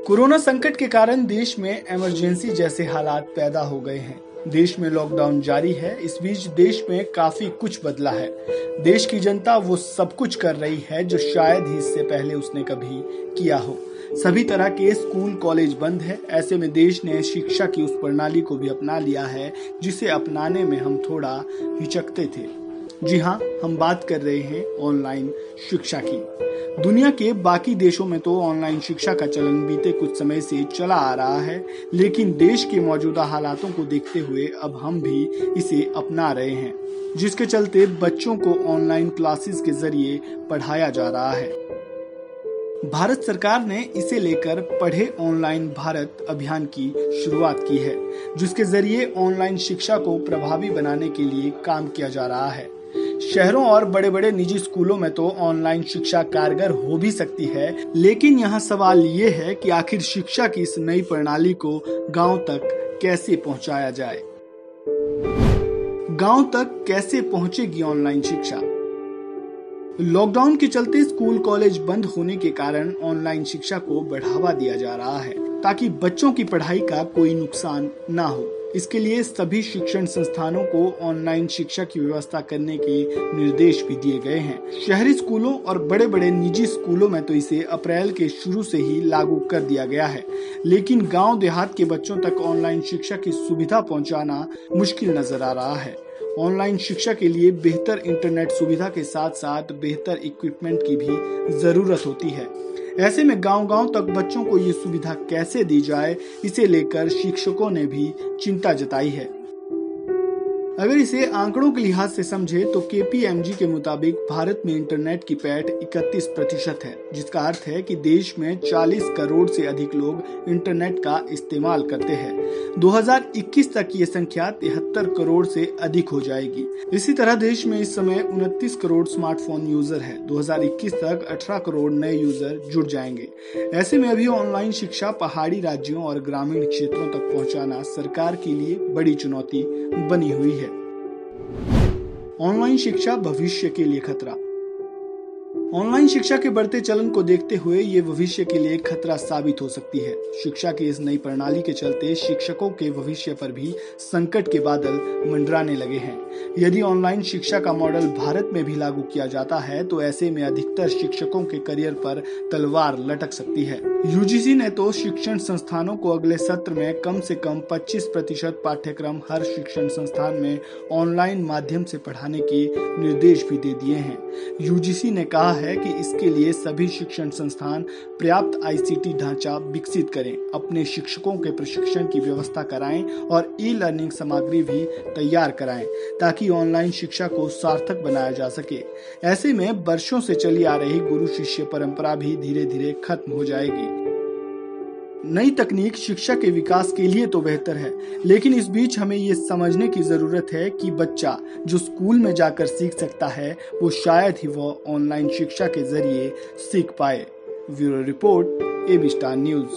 Corona संकट के कारण देश में इमरजेंसी जैसे हालात पैदा हो गए हैं। देश में लॉकडाउन जारी है। इस बीच देश में काफी कुछ बदला है। देश की जनता वो सब कुछ कर रही है जो शायद ही इससे पहले उसने कभी किया हो। सभी तरह के स्कूल कॉलेज बंद है। ऐसे में देश ने शिक्षा की उस प्रणाली को भी अपना लिया है जिसे अपनाने में हम थोड़ा हिचकते थे। जी हाँ, हम बात कर रहे हैं ऑनलाइन शिक्षा की। दुनिया के बाकी देशों में तो ऑनलाइन शिक्षा का चलन बीते कुछ समय से चला आ रहा है, लेकिन देश के मौजूदा हालातों को देखते हुए अब हम भी इसे अपना रहे हैं, जिसके चलते बच्चों को ऑनलाइन क्लासेस के जरिए पढ़ाया जा रहा है। भारत सरकार ने इसे लेकर पढ़े ऑनलाइन भारत अभियान की शुरुआत की है, जिसके जरिए ऑनलाइन शिक्षा को प्रभावी बनाने के लिए काम किया जा रहा है। शहरों और बड़े बड़े निजी स्कूलों में तो ऑनलाइन शिक्षा कारगर हो भी सकती है, लेकिन यहाँ सवाल ये है कि आखिर शिक्षा की इस नई प्रणाली को गांव तक कैसे पहुंचाया जाए। गांव तक कैसे पहुंचेगी ऑनलाइन शिक्षा? लॉकडाउन के चलते स्कूल कॉलेज बंद होने के कारण ऑनलाइन शिक्षा को बढ़ावा दिया जा रहा है ताकि बच्चों की पढ़ाई का कोई नुकसान ना हो। इसके लिए सभी शिक्षण संस्थानों को ऑनलाइन शिक्षा की व्यवस्था करने के निर्देश भी दिए गए हैं। शहरी स्कूलों और बड़े बड़े निजी स्कूलों में तो इसे अप्रैल के शुरू से ही लागू कर दिया गया है, लेकिन गांव देहात के बच्चों तक ऑनलाइन शिक्षा की सुविधा पहुंचाना मुश्किल नजर आ रहा है। ऑनलाइन शिक्षा के लिए बेहतर इंटरनेट सुविधा के साथ साथ बेहतर इक्विपमेंट की भी जरूरत होती है। ऐसे में गांव-गांव तक बच्चों को ये सुविधा कैसे दी जाए, इसे लेकर शिक्षकों ने भी चिंता जताई है। अगर इसे आंकड़ों के लिहाज से समझे तो KPMG के मुताबिक भारत में इंटरनेट की पैठ 31% है, जिसका अर्थ है कि देश में 40 करोड़ से अधिक लोग इंटरनेट का इस्तेमाल करते हैं। 2021 तक ये संख्या 73 करोड़ से अधिक हो जाएगी। इसी तरह देश में इस समय 29 करोड़ स्मार्टफोन यूजर है। 2021 तक 18 करोड़ नए यूजर जुड़ जाएंगे। ऐसे में अभी ऑनलाइन शिक्षा पहाड़ी राज्यों और ग्रामीण क्षेत्रों तक पहुंचाना सरकार के लिए बड़ी चुनौती बनी हुई है। ऑनलाइन शिक्षा भविष्य के लिए खतरा। ऑनलाइन शिक्षा के बढ़ते चलन को देखते हुए ये भविष्य के लिए खतरा साबित हो सकती है। शिक्षा की इस नई प्रणाली के चलते शिक्षकों के भविष्य पर भी संकट के बादल मंडराने लगे हैं। यदि ऑनलाइन शिक्षा का मॉडल भारत में भी लागू किया जाता है तो ऐसे में अधिकतर शिक्षकों के करियर पर तलवार लटक सकती है। UGC ने तो शिक्षण संस्थानों को अगले सत्र में कम से कम 25% पाठ्यक्रम हर शिक्षण संस्थान में ऑनलाइन माध्यम से पढ़ाने के निर्देश भी दे दिए हैं। UGC ने कहा है कि इसके लिए सभी शिक्षण संस्थान पर्याप्त ICT ढांचा विकसित करें, अपने शिक्षकों के प्रशिक्षण की व्यवस्था कराएं और ई-लर्निंग सामग्री भी तैयार कराएं ताकि ऑनलाइन शिक्षा को सार्थक बनाया जा सके। ऐसे में वर्षों से चली आ रही गुरु शिष्य परंपरा भी धीरे धीरे खत्म हो जाएगी। नई तकनीक शिक्षा के विकास के लिए तो बेहतर है, लेकिन इस बीच हमें ये समझने की जरूरत है कि बच्चा जो स्कूल में जाकर सीख सकता है वो शायद ही वो ऑनलाइन शिक्षा के जरिए सीख पाए। Bureau report, AB star news.